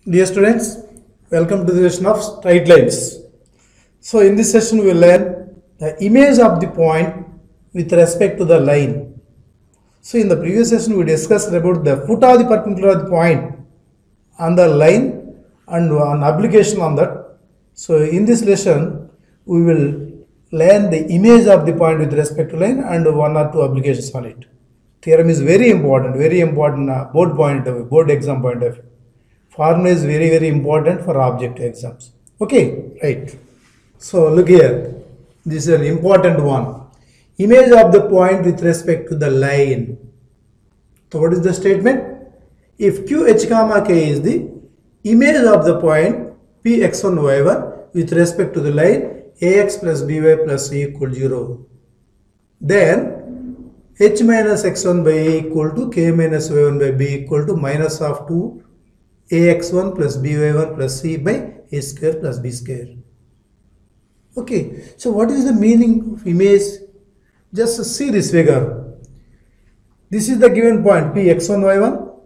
Dear students, welcome to the session of straight lines. So in this session we will learn the image of the point with respect to the line. So in the previous session we discussed about the foot of the perpendicular of the point on the line and an application on that. So in this lesson we will learn the image of the point with respect to line and one or two applications on it. Theorem is very important board exam point of view. Formula is very important for objective exams. Okay, right. So look here. This is an important one. Image of the point with respect to the line. So what is the statement? If QH comma K is the image of the point Px1 y1 with respect to the line Ax plus By plus C equal 0, then H minus x1 by A equal to K minus y1 by B equal to minus of 2 ax1 plus by1 plus c by a square plus b square. Okay, so what is the meaning of image? Just see this figure. This is the given point Px1 y1.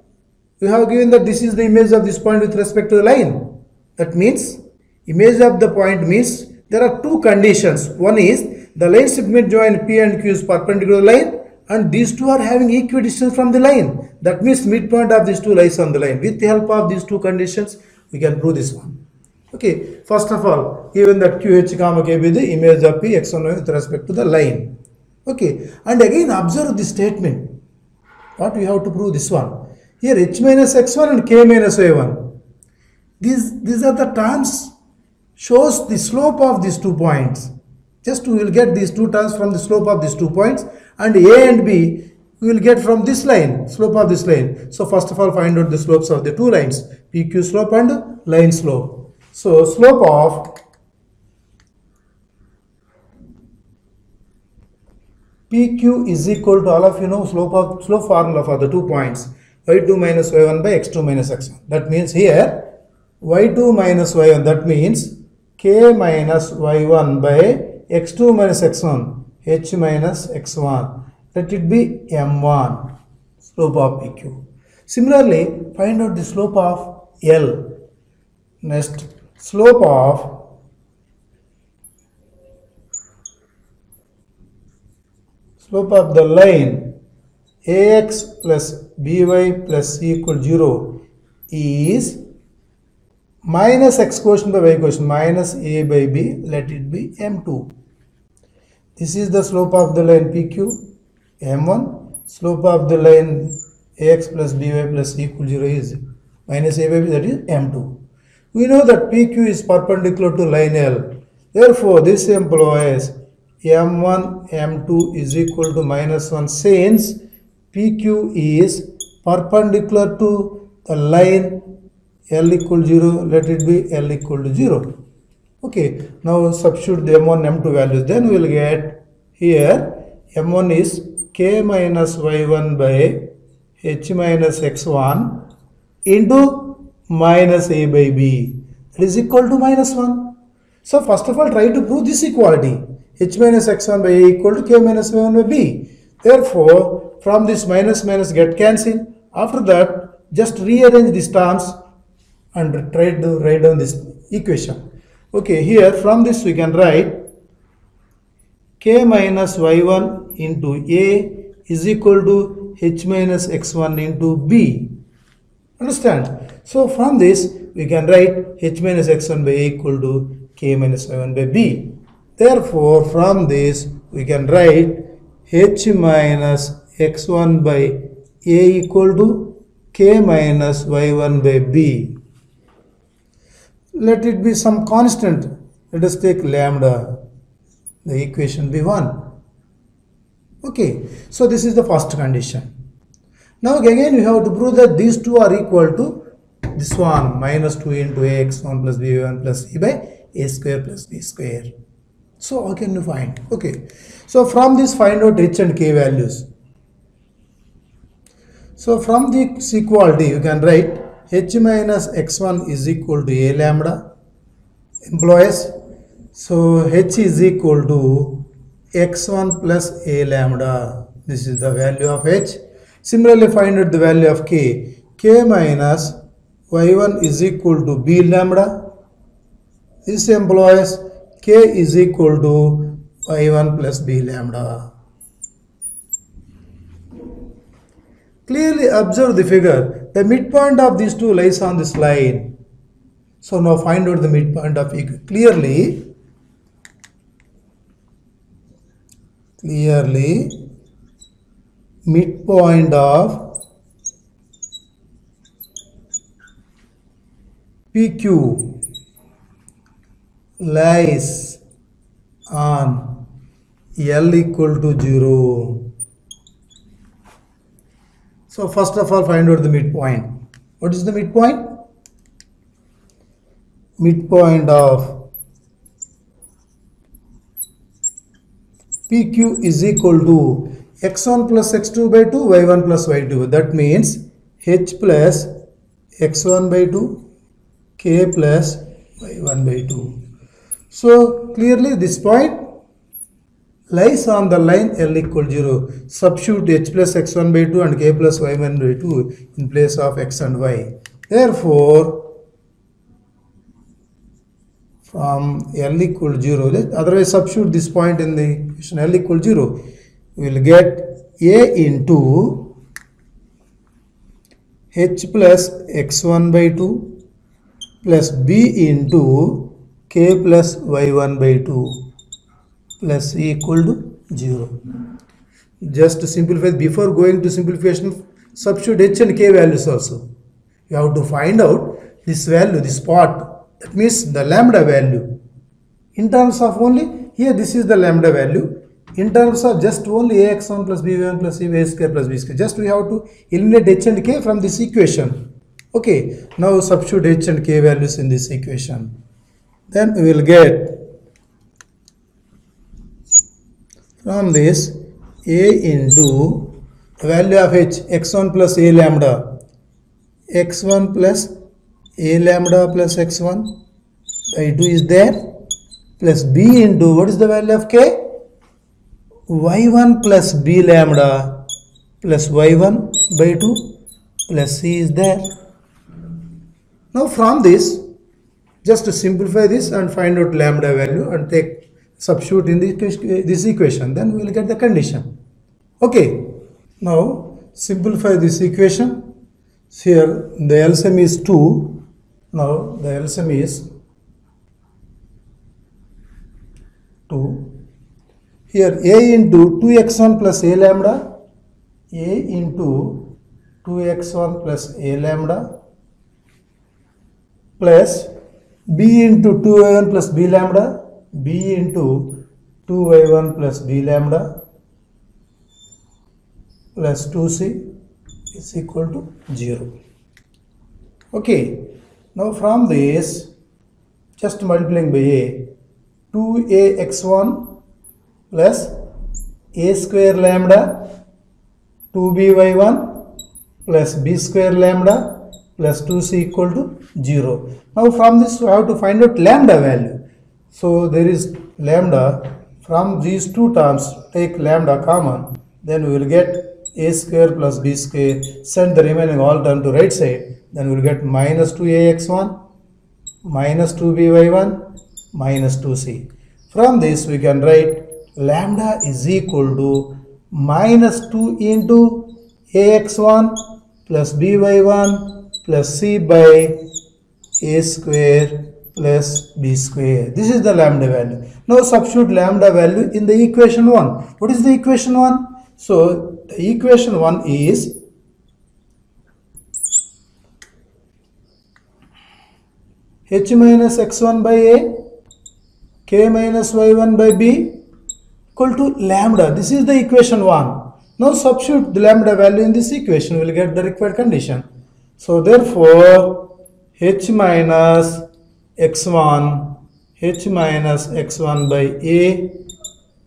We have given that this is the image of this point with respect to the line. That means image of the point means there are two conditions. One is the line segment join P and Q is perpendicular to the line, and these two are having equidistance from the line. That means midpoint of these two lies on the line. With the help of these two conditions, we can prove this one. Okay, first of all, given that QH comma K be the image of Px1 with respect to the line. Okay, and again observe this statement. What we have to prove this one? Here H minus x1 and K minus y1. These are the terms shows the slope of these 2 points. Just we will get these two terms from the slope of these 2 points, and A and B we will get from this line, slope of this line. So first of all find out the slopes of the two lines, PQ slope and line slope. So slope of PQ is equal to, all of you know slope formula for the 2 points, y2 minus y1 by x2 minus x1. That means here y2 minus y1, that means k minus y1 by x2 minus x1, h minus x1. Let it be m1, slope of PQ. Similarly, find out the slope of L. Next, slope of the line Ax plus By plus C equal 0 is minus x quotient by y quotient minus A by B, let it be m2. This is the slope of the line PQ, m1. Slope of the line Ax plus By plus C equal 0 is minus A by B, that is m2. We know that PQ is perpendicular to line L. Therefore, this implies m1 m2 is equal to minus 1, since PQ is perpendicular to the line L equal 0, let it be L equal to 0. Okay, now substitute the m1 m2 values, then we will get here m1 is k minus y1 by h minus x1 into minus a by b, that is equal to minus 1. So first of all try to prove this equality, h minus x1 by a equal to k minus y1 by b. Therefore from this minus get cancelled. After that just rearrange these terms and try to write down this equation. Okay, here from this we can write k minus y1 into a is equal to h minus x1 into b. Understand? So from this we can write h minus x1 by a equal to k minus y1 by b. Therefore from this we can write h minus x1 by a equal to k minus y1 by b. Let it be some constant. Let us take lambda. The equation be 1. Okay, so this is the first condition. Now again we have to prove that these two are equal to this one, minus 2 into ax1 plus by1 plus c by a square plus b square. So how can you find? Okay, so from this find out h and k values. So from this equality you can write h minus x1 is equal to a lambda, implies so h is equal to x1 plus a lambda. This is the value of h. Similarly, find out the value of k. K minus y1 is equal to b lambda. This implies k is equal to y1 plus b lambda. Clearly observe the figure. The midpoint of these two lies on this line. So now find out the midpoint of equation. Clearly midpoint of PQ lies on L equal to 0. So first of all, find out the midpoint. What is the midpoint? Midpoint of PQ is equal to x1 plus x2 by 2, y1 plus y2. That means h plus x1 by 2, k plus y1 by 2. So clearly this point lies on the line L equal 0. Substitute h plus x1 by 2 and k plus y1 by 2 in place of x and y. Therefore, from L equal 0, otherwise substitute this point in the equation L equal 0, we will get a into h plus x1 by 2 plus b into k plus y1 by 2 plus c equal to 0. Just to simplify, before going to simplification, substitute h and k values also. You have to find out this value, this part, that means the lambda value. In terms of only, here this is the lambda value. In terms of just only ax1 plus b1 plus c square plus b square. Just we have to eliminate h and k from this equation. Okay, now substitute h and k values in this equation. Then we will get from this a into the value of h, x1 plus a lambda, x1 plus a lambda plus x1 by 2 is there, plus b into, what is the value of k? y1 plus b lambda plus y1 by 2 plus c is there. Now from this, just to simplify this and find out lambda value and take substitute in this equation, then we will get the condition. Okay, now simplify this equation. Here the LCM is 2. Now the LCM is 2. Here a into 2x1 plus a lambda, a into 2x1 plus a lambda plus b into 2y1 plus b lambda, b into 2y1 plus b lambda plus 2c is equal to 0. Okay, now from this, just multiplying by a, 2ax1 plus a square lambda 2by1 plus b square lambda plus 2c equal to 0. Now from this we have to find out lambda value. So there is lambda, from these two terms take lambda common, then we will get a square plus b square, send the remaining all term to right side, then we will get minus 2ax1 minus 2by1 minus 2c. From this we can write lambda is equal to minus 2 into ax1 plus by1 plus c by a square plus b square. This is the lambda value. Now substitute lambda value in the equation 1. What is the equation 1? So the equation 1 is h minus x1 by a, k minus y1 by b equal to lambda. This is the equation 1. Now substitute the lambda value in this equation, we will get the required condition. So therefore h minus x1 by a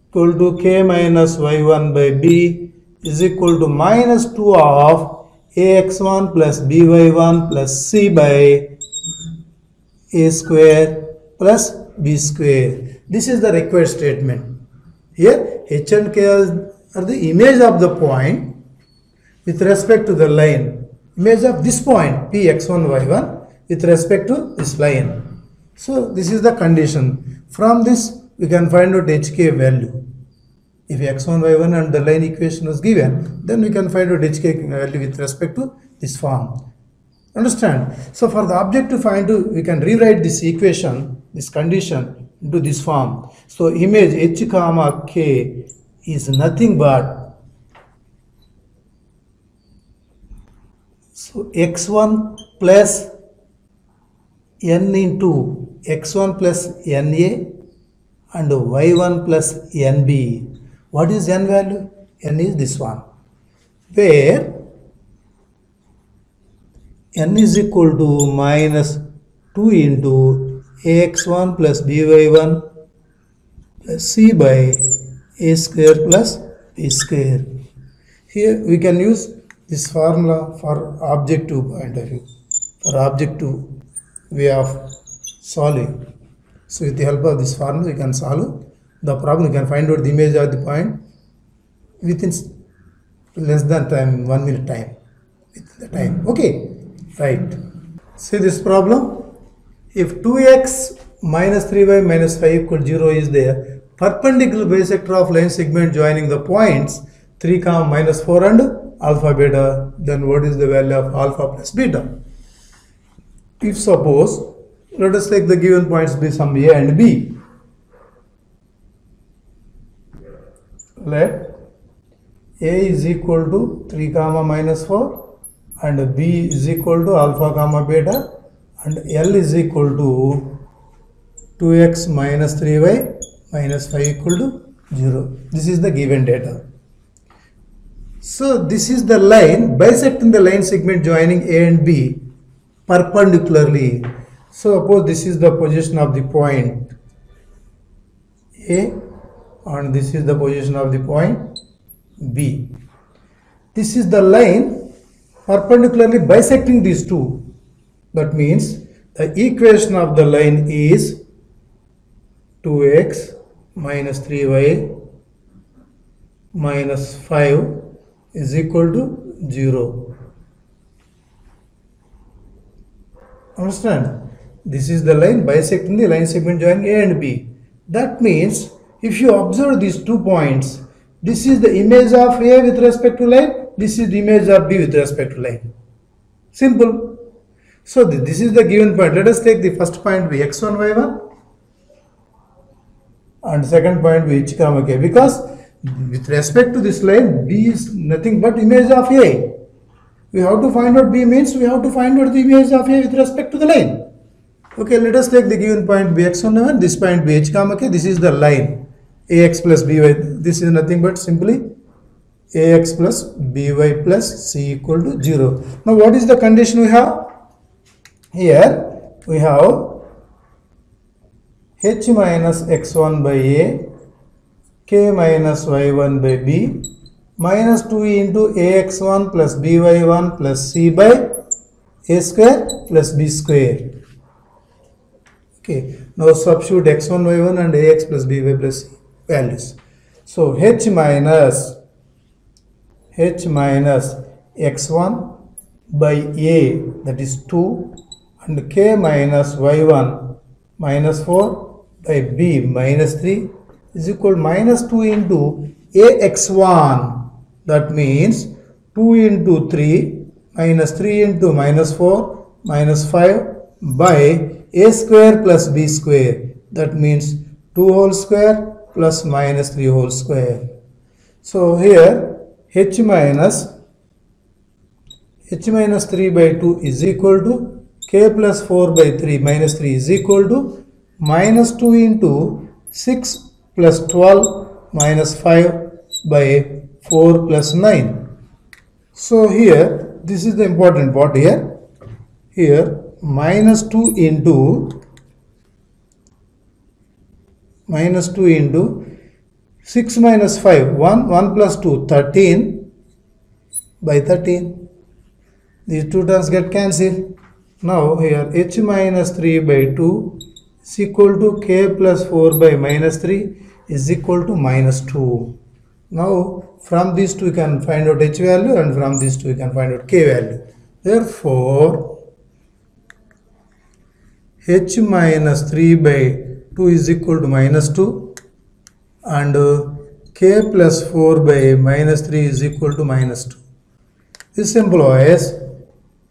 equal to k minus y1 by b is equal to minus 2 of ax1 plus by1 plus c by a square plus b square. This is the required statement. Here h and k are the image of the point with respect to the line. image of this point p x1 y1 with respect to this line. So this is the condition. From this we can find out hk value. If x1 y1 and the line equation was given, then we can find out hk value with respect to this form. Understand? So for the object to find out, we can rewrite this equation, this condition into this form. So image h comma k is nothing but so x1 plus n into x1 plus na and y1 plus nb. What is n value? N is this one, where n is equal to minus 2 into ax1 plus by1 plus c by a square plus b square. Here we can use this formula for objective point of view, for objective way of solving. So with the help of this formula we can solve the problem. We can find out the image of the point within less than 1 minute time, within the time. Okay, right. See this problem. If 2x minus 3y minus 5 equal 0 is there, perpendicular bisector of line segment joining the points 3 comma minus 4 and alpha beta, then what is the value of alpha plus beta? If suppose, let us take the given points be some a and b. Let a is equal to 3 comma minus 4 and b is equal to alpha comma beta and L is equal to 2x minus 3y minus 5 equal to 0. This is the given data. So this is the line bisecting the line segment joining A and B perpendicularly. So suppose this is the position of the point A and this is the position of the point B. This is the line perpendicularly bisecting these two. That means the equation of the line is 2x minus 3y minus 5 is equal to 0. Understand? This is the line bisecting the line segment joining A and B. That means if you observe these 2 points, this is the image of A with respect to line, this is the image of B with respect to line. Simple. So this is the given point. Let us take the first point be x1 y1 and second point be h comma k, because with respect to this line B is nothing but image of A. We have to find out B means we have to find out the image of A with respect to the line. Okay, let us take the given point be x1 y1, this point be h comma k, this is the line ax plus by. This is nothing but simply ax plus by plus c equal to 0. Now what is the condition we have? Here we have h minus x1 by a, k minus y1 by b, minus 2 into ax1 plus by1 plus c by a square plus b square. Okay, now substitute x1 y1 and ax plus by plus c values. So h minus x1 by a, that is 2, and k minus y1 minus 4 by b minus 3 is equal to minus 2 into ax1, that means 2 into 3 minus 3 into minus 4 minus 5 by a square plus b square, that means 2 whole square plus minus 3 whole square. So here h minus 3 by 2 is equal to k plus 4 by 3 minus 3 is equal to minus 2 into 6 plus 12 minus 5 by 4 plus 9. So here this is the important part here. Here minus 2 into 6 minus 5, 1 plus 2, 13 by 13. These two terms get cancelled. Now here h minus 3 by 2 is equal to k plus 4 by minus 3 is equal to minus 2. Now from these two we can find out h value and from these two we can find out k value. Therefore, h minus 3 by 2 is equal to minus 2 and k plus 4 by minus 3 is equal to minus 2. This implies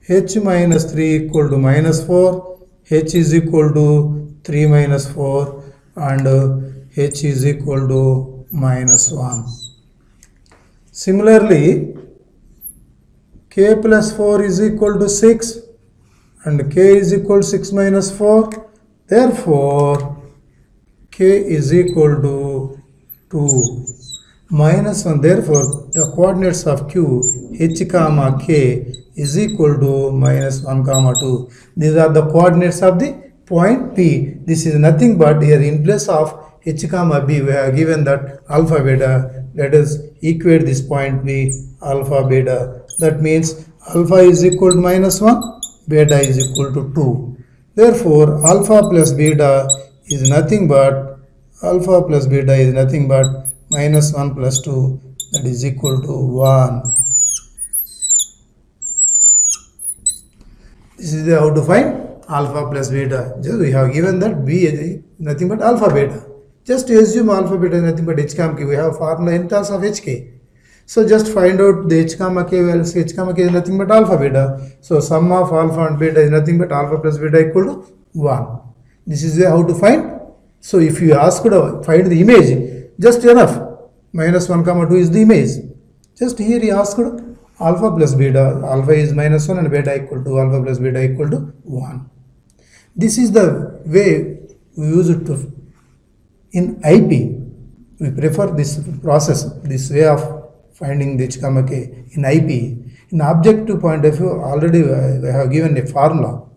h minus 3 equal to minus 4, h is equal to 3 minus 4 and h is equal to minus 1. Similarly, k plus 4 is equal to 6 and k is equal to 6 minus 4. Therefore, k is equal to 2 minus 1. Therefore, the coordinates of q, h comma k is equal to minus 1 comma 2. These are the coordinates of the point P. This is nothing but here in place of h comma b we have given that alpha beta. Let us equate this point B alpha beta. That means alpha is equal to minus 1, beta is equal to 2. Therefore, alpha plus beta is nothing but minus 1 plus 2, that is equal to 1. This is how to find alpha plus beta. Just we have given that B is nothing but alpha beta. Just to assume alpha beta is nothing but h comma k. We have formula in terms of hk. So just find out the h comma k values. H comma k is nothing but alpha beta. So sum of alpha and beta is nothing but alpha plus beta equal to 1. This is how to find. So if you ask to find the image, just enough. Minus 1 comma 2 is the image. Just here he asked alpha plus beta. Alpha is minus 1 and beta equal to alpha plus beta equal to 1. This is the way we use it to in IP. We prefer this process, this way of finding the h comma k in IP. In objective point of view, already we have given a formula.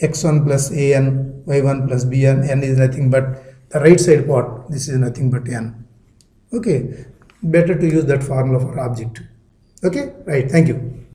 x1 plus an, y1 plus bn, n is nothing but the right side part. This is nothing but n. Okay, better to use that formula for objective. Okay, right, thank you.